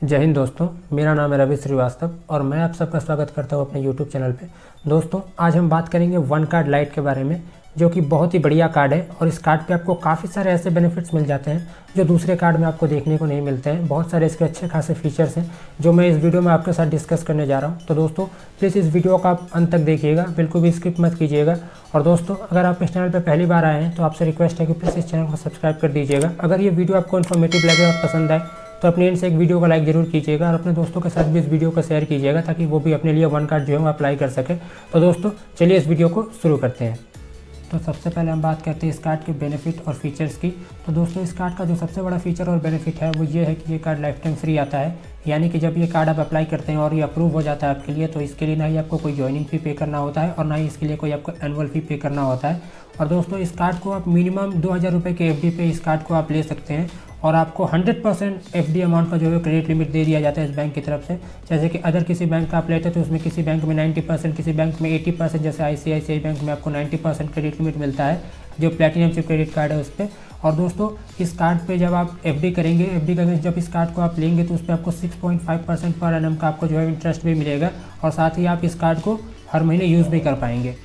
जय हिंद दोस्तों, मेरा नाम है रवि श्रीवास्तव और मैं आप सबका स्वागत करता हूं अपने YouTube चैनल पे। दोस्तों, आज हम बात करेंगे वन कार्ड लाइट के बारे में, जो कि बहुत ही बढ़िया कार्ड है और इस कार्ड पे आपको काफ़ी सारे ऐसे बेनिफिट्स मिल जाते हैं जो दूसरे कार्ड में आपको देखने को नहीं मिलते हैं। बहुत सारे इसके अच्छे खासे फीचर्स हैं जो मैं इस वीडियो में आपके साथ डिस्कस करने जा रहा हूँ। तो दोस्तों, प्लीज़ इस वीडियो को आप अंत तक देखिएगा, बिल्कुल भी स्किप मत कीजिएगा। और दोस्तों, अगर आप इस चैनल पर पहली बार आए हैं तो आपसे रिक्वेस्ट है कि प्लीज़ इस चैनल को सब्सक्राइब कर दीजिएगा। अगर ये वीडियो आपको इन्फॉर्मेटिव लगे और पसंद आए तो अपने एंड से एक वीडियो को लाइक जरूर कीजिएगा और अपने दोस्तों के साथ भी इस वीडियो को शेयर कीजिएगा ताकि वो भी अपने लिए वन कार्ड जो है वो अप्लाई कर सके। तो दोस्तों, चलिए इस वीडियो को शुरू करते हैं। तो सबसे पहले हम बात करते हैं इस कार्ड के बेनिफिट और फीचर्स की। तो दोस्तों, इस कार्ड का जो सबसे बड़ा फीचर और बेनिफिट है वो ये है कि ये कार्ड लाइफ टाइम फ्री आता है। यानी कि जब ये कार्ड आप अप्लाई करते हैं और ये अप्रूव हो जाता है आपके लिए, तो इसके लिए ना ही आपको कोई ज्वाइनिंग फ़ी पे करना होता है और ना ही इसके लिए कोई आपको एनुअल फ़ी पे करना होता है। और दोस्तों, इस कार्ड को आप मिनिमम 2000 रुपये के FD पे इस कार्ड को आप ले सकते हैं और आपको 100% FD अमाउंट का जो है क्रेडिट लिमिट दे दिया जाता है इस बैंक की तरफ से। जैसे कि अदर किसी बैंक का आप लेते हैं तो उसमें किसी बैंक में 90%, किसी बैंक में 80%, जैसे ICICI बैंक में आपको 90% क्रेडिट लिमिट मिलता है जो प्लेटिनम चिप क्रेडिट कार्ड है उस पर। और दोस्तों, इस कार्ड पे जब आप FD करेंगे, FD का जब इस कार्ड को आप लेंगे तो उस पर आपको 6.5% पर एनम का आपको जो है इंटरेस्ट भी मिलेगा और साथ ही आप इस कार्ड को हर महीने यूज़ भी कर पाएंगे।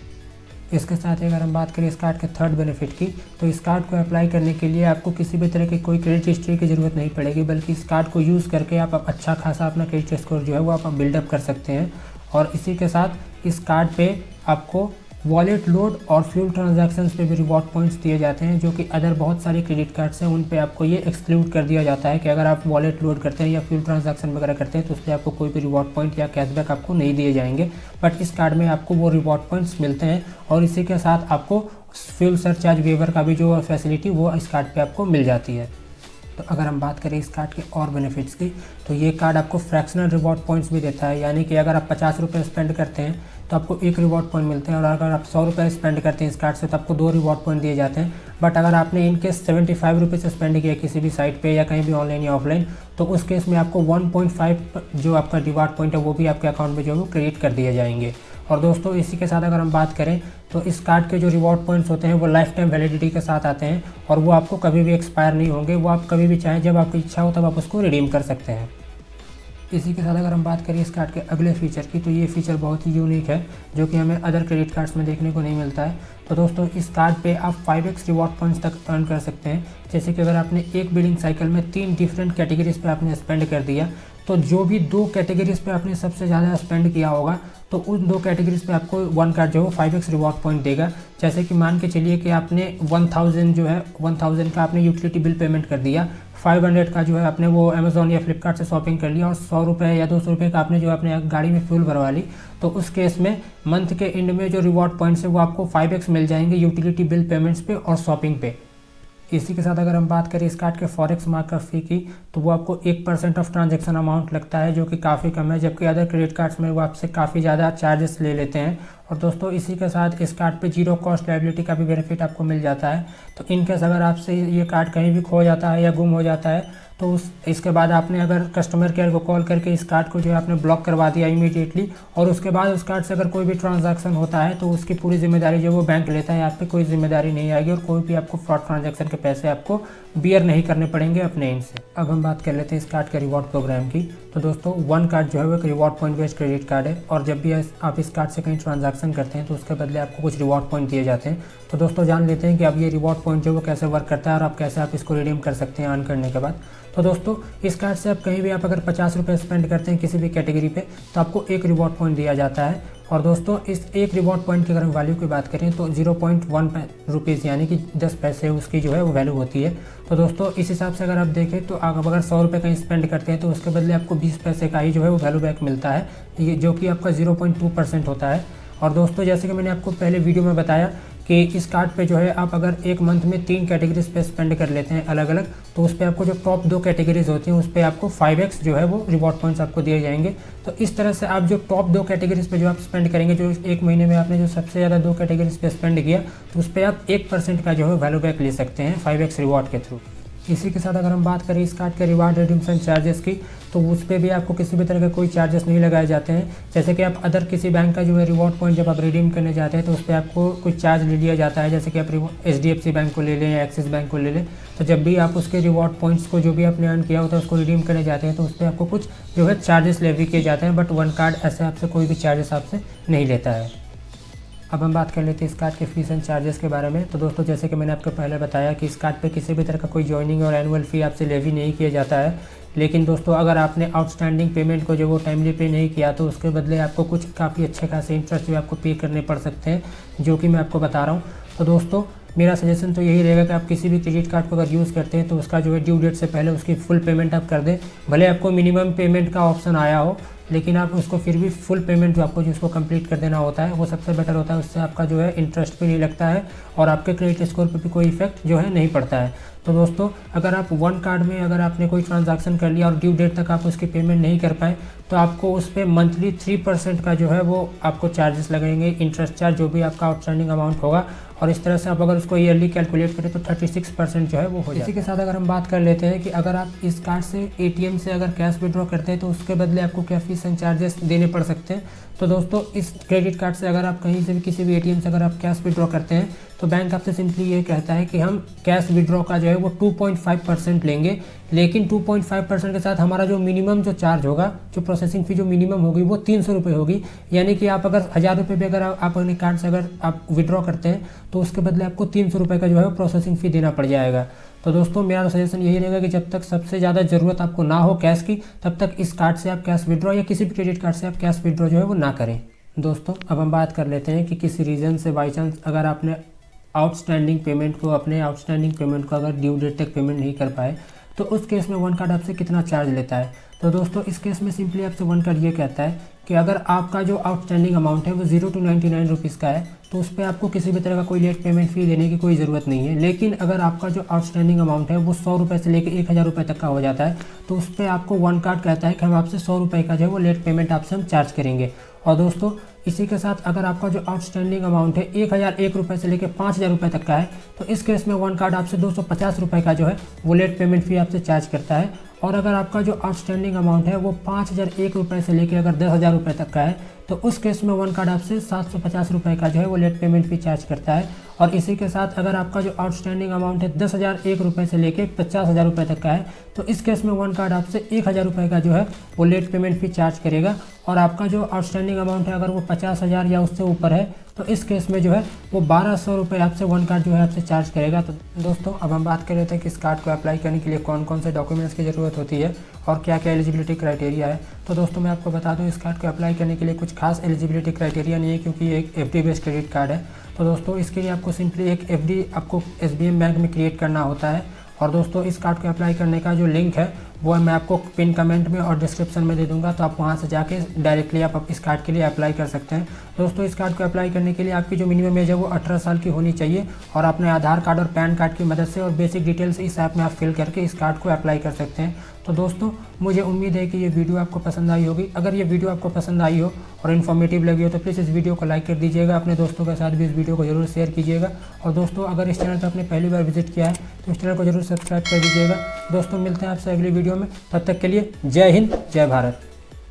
इसके साथ ही अगर हम बात करें इस कार्ड के थर्ड बेनिफिट की, तो इस कार्ड को अप्लाई करने के लिए आपको किसी भी तरह की कोई क्रेडिट हिस्ट्री की ज़रूरत नहीं पड़ेगी, बल्कि इस कार्ड को यूज़ करके आप अच्छा खासा अपना क्रेडिट स्कोर जो है वो आप बिल्डअप कर सकते हैं। और इसी के साथ इस कार्ड पे आपको वॉलेट लोड और फ्यूल ट्रांजैक्शंस पे भी रिवॉर्ड पॉइंट्स दिए जाते हैं, जो कि अदर बहुत सारे क्रेडिट कार्ड्स हैं उन पे आपको ये एक्सक्लूड कर दिया जाता है कि अगर आप वॉलेट लोड करते हैं या फ्यूल ट्रांजैक्शन वगैरह करते हैं तो उस पर आपको कोई भी रिवॉर्ड पॉइंट या कैशबैक आपको नहीं दिए जाएंगे। बट इस कार्ड में आपको वो रिवॉर्ड पॉइंट्स मिलते हैं और इसी के साथ आपको फ्यूल सरचार्ज वेवर का भी जो फैसिलिटी वो इस कार्ड पर आपको मिल जाती है। तो अगर हम बात करें इस कार्ड के और बेनिफिट्स की, तो ये कार्ड आपको फ्रैक्शनल रिवॉर्ड पॉइंट्स भी देता है। यानी कि अगर आप 50 रुपये स्पेंड करते हैं तो आपको 1 रिवॉर्ड पॉइंट मिलते हैं और अगर आप 100 रुपये स्पेंड करते हैं इस कार्ड से तो आपको 2 रिवॉर्ड पॉइंट दिए जाते हैं। बट अगर आपने इनकेस 75 रुपये से स्पेंड किया किसी भी साइट पे या कहीं भी ऑनलाइन या ऑफलाइन, तो उस केस में आपको 1.5 जो आपका रिवॉर्ड पॉइंट है वो भी आपके अकाउंट में जो है वो क्रेडिट कर दिए जाएंगे। और दोस्तों, इसी के साथ अगर हम बात करें तो इस कार्ड के जो रिवॉर्ड पॉइंट्स होते हैं वो लाइफ टाइम वैलिडिटी के साथ आते हैं और वो आपको कभी भी एक्सपायर नहीं होंगे। वो आप कभी भी चाहें, जब आपकी इच्छा हो तब आप उसको रिडीम कर सकते हैं। इसी के साथ अगर हम बात करें इस कार्ड के अगले फीचर की, तो ये फीचर बहुत ही यूनिक है जो कि हमें अदर क्रेडिट कार्ड्स में देखने को नहीं मिलता है। तो दोस्तों, इस कार्ड पे आप 5x रिवॉर्ड पॉइंट्स तक अर्न कर सकते हैं। जैसे कि अगर आपने एक बिलिंग साइकिल में 3 डिफरेंट कैटेगरीज पे आपने स्पेंड कर दिया, तो जो भी 2 कैटेगरीज पे आपने सबसे ज़्यादा स्पेंड किया होगा तो उन 2 कैटेगरीज पे आपको वन कार्ड जो है 5x रिवॉर्ड पॉइंट देगा। जैसे कि मान के चलिए कि आपने 1000 जो है 1000 का आपने यूटिलिटी बिल पेमेंट कर दिया, 500 का जो है आपने वो अमेजोन या फ्लिपकार्ट से शॉपिंग कर लिया और 100 रुपये या 200 रुपये का आपने जो अपने गाड़ी में फ्यूल भरवा ली, तो उस केस में मंथ के एंड में जो रिवॉर्ड पॉइंट्स है वो आपको 5x मिल जाएंगे यूटिलिटी बिल पेमेंट्स पे और शॉपिंग पे। इसी के साथ अगर हम बात करें इस कार्ड के फॉरेक्स मार्कअप फ़ी की, तो वो आपको 1% ऑफ ट्रांजैक्शन अमाउंट लगता है, जो कि काफ़ी कम है, जबकि अदर क्रेडिट कार्ड्स में वो आपसे काफ़ी ज़्यादा चार्जेस ले लेते हैं। और दोस्तों, इसी के साथ इस कार्ड पे 0 कॉस्ट लायबिलिटी का भी बेनिफिट आपको मिल जाता है। तो इनकेस अगर आपसे ये कार्ड कहीं भी खो जाता है या गुम हो जाता है तो इसके बाद आपने अगर कस्टमर केयर को कॉल करके इस कार्ड को जो है आपने ब्लॉक करवा दिया इमीडिएटली, और उसके बाद उस कार्ड से अगर कोई भी ट्रांजैक्शन होता है तो उसकी पूरी जिम्मेदारी जो वो बैंक लेता है, आप पे कोई जिम्मेदारी नहीं आएगी और कोई भी आपको फ्रॉड ट्रांजैक्शन के पैसे आपको बियर नहीं करने पड़ेंगे अपने एंड से। अब हम बात कर लेते हैं इस कार्ड के रिवॉर्ड प्रोग्राम की। तो दोस्तों, वन कार्ड जो है वो एक reward point based credit card है और जब भी आप इस कार्ड से कहीं ट्रांजैक्शन करते हैं तो उसके बदले आपको कुछ रिवॉर्ड पॉइंट दिए जाते हैं। तो दोस्तों, जान लेते हैं कि अब ये रिवॉर्ड पॉइंट जो वो कैसे वर्क करता है और आप कैसे आप इसको रिडीम कर सकते हैं अर्न करने के बाद। तो दोस्तों, इस कार्ड से आप कहीं भी आप अगर 50 रुपये स्पेंड करते हैं किसी भी कैटेगरी पे तो आपको 1 रिवॉर्ड पॉइंट दिया जाता है। और दोस्तों, इस 1 रिवॉर्ड पॉइंट की अगर हम वैल्यू की बात करें तो 0.1 रुपीज़ यानी कि 10 पैसे उसकी जो है वो वैल्यू होती है। तो दोस्तों, इस हिसाब से अगर आप देखें तो आप अगर 100 रुपये कहीं स्पेंड करते हैं तो उसके बदले आपको 20 पैसे का ही जो है वो वैल्यू बैक मिलता है, ये जो कि आपका 0.2% होता है। और दोस्तों, जैसे कि मैंने आपको पहले वीडियो में बताया कि इस कार्ड पे जो है आप अगर एक मंथ में 3 कैटेगरीज पे स्पेंड कर लेते हैं अलग अलग, तो उस पर आपको जो टॉप 2 कैटेगरीज होती हैं उस पर आपको 5x जो है वो रिवॉर्ड पॉइंट्स आपको दिए जाएंगे। तो इस तरह से आप जो टॉप 2 कैटेगरीज पे जो आप स्पेंड करेंगे, जो एक महीने में आपने जो सबसे ज़्यादा 2 कैटेगरीज पे स्पेंड किया, तो उस पर आप 1% का जो है वैल्यू बैक ले सकते हैं 5x रिवॉर्ड के थ्रू। इसी के साथ अगर हम बात करें इस कार्ड के रिवार्ड रिडीम्शन चार्जेस की, तो उस पर भी आपको किसी भी तरह का कोई चार्जेस नहीं लगाए जाते हैं। जैसे कि आप अदर किसी बैंक का जो है रिवॉर्ड पॉइंट जब आप रिडीम करने जाते हैं तो उस पर आपको कुछ चार्ज ले लिया जाता है। जैसे कि आप HDFC बैंक को ले लें या एक्सिस बैंक को ले लें, तो जब भी आप उसके रिवॉर्ड पॉइंट्स को जो भी आपने अर्न किया होता है उसको रिडीम करने जाते हैं तो उस पर आपको कुछ जो है चार्जेस लेवी किए जाते हैं। बट वन कार्ड ऐसे आपसे कोई भी चार्जेस आपसे नहीं लेता है। अब हम बात कर लेते हैं इस कार्ड के फीस एंड चार्जेस के बारे में। तो दोस्तों जैसे कि मैंने आपको पहले बताया कि इस कार्ड पे किसी भी तरह का कोई ज्वाइनिंग और एनुअल फ़ी आपसे लेवी नहीं किया जाता है। लेकिन दोस्तों अगर आपने आउटस्टैंडिंग पेमेंट को जो वो टाइमली पे नहीं किया तो उसके बदले आपको कुछ काफ़ी अच्छे खासे इंटरेस्ट जो आपको पे करने पड़ सकते हैं, जो कि मैं आपको बता रहा हूँ। तो दोस्तों मेरा सजेशन तो यही रहेगा कि आप किसी भी क्रेडिट कार्ड को अगर यूज़ करते हैं तो उसका जो है ड्यू डेट से पहले उसकी फुल पेमेंट आप कर दें। भले आपको मिनिमम पेमेंट का ऑप्शन आया हो, लेकिन आप उसको फिर भी फुल पेमेंट जो आपको जिसको कंप्लीट कर देना होता है वो सबसे बेटर होता है। उससे आपका जो है इंटरेस्ट भी नहीं लगता है और आपके क्रेडिट स्कोर पर भी कोई इफेक्ट जो है नहीं पड़ता है। तो दोस्तों अगर आप वन कार्ड में अगर आपने कोई ट्रांजैक्शन कर लिया और ड्यू डेट तक आप उसकी पेमेंट नहीं कर पाए तो आपको उस पर मंथली 3% का जो है वो आपको चार्जेस लगेंगे, इंटरेस्ट चार्ज जो भी आपका आउटस्टैंडिंग अमाउंट होगा। और इस तरह से आप अगर उसको ईयरली कैलकुलेट करें तो 36% जो है वो हो जाए। इसी के साथ अगर हम बात कर लेते हैं कि अगर आप इस कार्ड से ATM से अगर कैश विड्रॉ करते हैं तो उसके बदले आपको क्या फीस एंड चार्जेस देने पड़ सकते हैं। तो दोस्तों इस क्रेडिट कार्ड से अगर आप कहीं से भी किसी भी ATM से अगर आप कैश विड्रॉ करते हैं तो बैंक आपसे सिंपली ये कहता है कि हम कैश विड्रॉ का जो है वो 2.5% लेंगे, लेकिन 2.5% के साथ हमारा जो मिनिमम जो चार्ज होगा, जो प्रोसेसिंग फ़ी जो मिनिमम होगी वो 300 रुपये होगी। यानी कि आप अगर 1000 रुपये भी अगर आप अपने कार्ड से अगर आप विड्रॉ करते हैं तो उसके बदले आपको 300 रुपये का जो है वो प्रोसेसिंग फ़ी देना पड़ जाएगा। तो दोस्तों मेरा सजेशन यही रहेगा कि जब तक सबसे ज़्यादा ज़रूरत आपको ना हो कैश की, तब तक इस कार्ड से आप कैश विड्रॉ या किसी भी क्रेडिट कार्ड से आप कैश विड्रॉ जो है वो ना करें। दोस्तों अब हम बात कर लेते हैं कि किसी रीज़न से बाई चांस अगर आपने आउटस्टैंडिंग पेमेंट को अगर ड्यू डेट तक पेमेंट नहीं कर पाए तो उस केस में वन कार्ड आपसे कितना चार्ज लेता है। तो दोस्तों इस केस में सिंपली आपसे वन कार्ड ये कहता है कि अगर आपका जो आउटस्टैंडिंग अमाउंट है वो 0 to 99 रुपीज़ का है तो उस पर आपको किसी भी तरह का कोई लेट पेमेंट फ़ी देने की कोई ज़रूरत नहीं है। लेकिन अगर आपका जो आउटस्टैंडिंग अमाउंट है वो 100 रुपये से लेकर 1000 रुपये तक का हो जाता है तो उस पर आपको वन कार्ड कहता है कि हम आपसे 100 रुपये का जो है वो लेट पेमेंट आपसे हम चार्ज करेंगे। और दोस्तों इसी के साथ अगर आपका जो आउटस्टैंडिंग अमाउंट है 1001 रुपये से लेकर 5000 रुपये तक का है तो इस केस में वन कार्ड आपसे 250 रुपये का जो है वो लेट पेमेंट फ़ी आपसे चार्ज करता है। और अगर आपका जो आउटस्टैंडिंग अमाउंट है वो 5001 रुपये से लेकर अगर 10,000 रुपये तक का है तो उस केस में वन कार्ड आपसे 750 रुपये का जो है वो लेट पेमेंट फ़ी चार्ज करता है। और इसी के साथ अगर आपका जो आउटस्टैंडिंग अमाउंट है 10,001 रुपये से लेकर 50,000 रुपये तक का है तो इस केस में वन कार्ड आपसे 1000 रुपये का जो है वो लेट पेमेंट फ़ी चार्ज करेगा। और आपका जो आउटस्टैंडिंग अमाउंट है अगर वो 50,000 या उससे ऊपर है तो इस केस में जो है वो 1200 रुपये आपसे वन कार्ड जो है आपसे चार्ज करेगा। तो दोस्तों अब हम बात कर लेते हैं कि इस कार्ड को अप्लाई करने के लिए कौन कौन से डॉक्यूमेंट्स की ज़रूरत होती है और क्या क्या एलिजिबिलिटी क्राइटेरिया है। तो दोस्तों मैं आपको बता दूं इस कार्ड को अप्लाई करने के लिए कुछ खास एलिजिबिलिटी क्राइटेरिया नहीं है, क्योंकि ये एक FD बेस्ड क्रेडिट कार्ड है। तो दोस्तों इसके लिए आपको सिंपली एक FD आपको SBM बैंक में क्रिएट करना होता है। और दोस्तों इस कार्ड को अप्लाई करने का जो लिंक है वो मैं आपको पिन कमेंट में और डिस्क्रिप्शन में दे दूंगा, तो आप वहां से जाके डायरेक्टली आप इस कार्ड के लिए अप्लाई कर सकते हैं। दोस्तों इस कार्ड को अप्लाई करने के लिए आपकी जो मिनिमम एज है वो 18 साल की होनी चाहिए और अपने आधार कार्ड और पैन कार्ड की मदद से और बेसिक डिटेल्स इस ऐप में आप फिल करके इस कार्ड को अप्लाई कर सकते हैं। तो दोस्तों मुझे उम्मीद है कि ये वीडियो आपको पसंद आई होगी। अगर ये वीडियो आपको पसंद आई हो और इन्फॉर्मेटिव लगी हो तो प्लीज़ इस वीडियो को लाइक कर दीजिएगा, अपने दोस्तों के साथ भी इस वीडियो को जरूर शेयर कीजिएगा। और दोस्तों अगर इस चैनल पर आपने पहली बार विजिट किया है तो इस चैनल को जरूर सब्सक्राइब कर दीजिएगा। दोस्तों मिलते हैं आपसे अगली वीडियो में, तब तक के लिए जय हिंद जय भारत।